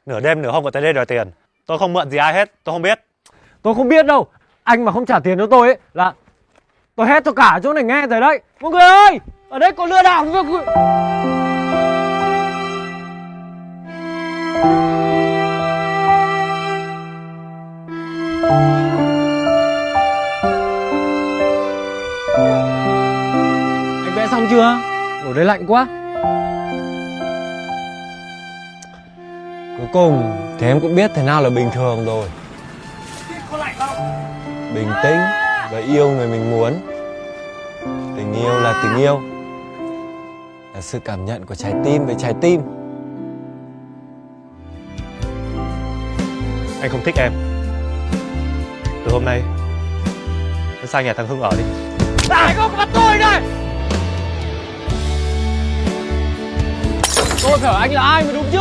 Nửa đêm nửa hôm của tới đây đòi tiền. Tôi không mượn gì ai hết, tôi không biết. Tôi không biết đâu. Anh mà không trả tiền cho tôi ấy là tôi hét cho cả chỗ này nghe rồi đấy. Mọi người ơi, ở đây có lừa đảo. Anh vẽ xong chưa? Ngồi đây lạnh quá. Cuối cùng thì em cũng biết thế nào là bình thường rồi. Bình tĩnh và yêu người mình muốn. Tình yêu là tình yêu, là sự cảm nhận của trái tim với trái tim. Anh không thích em. Từ hôm nay anh sang nhà thằng Hưng ở đi. Anh không bắt tôi đây. Tôi phải hỏi anh là ai mới đúng chứ.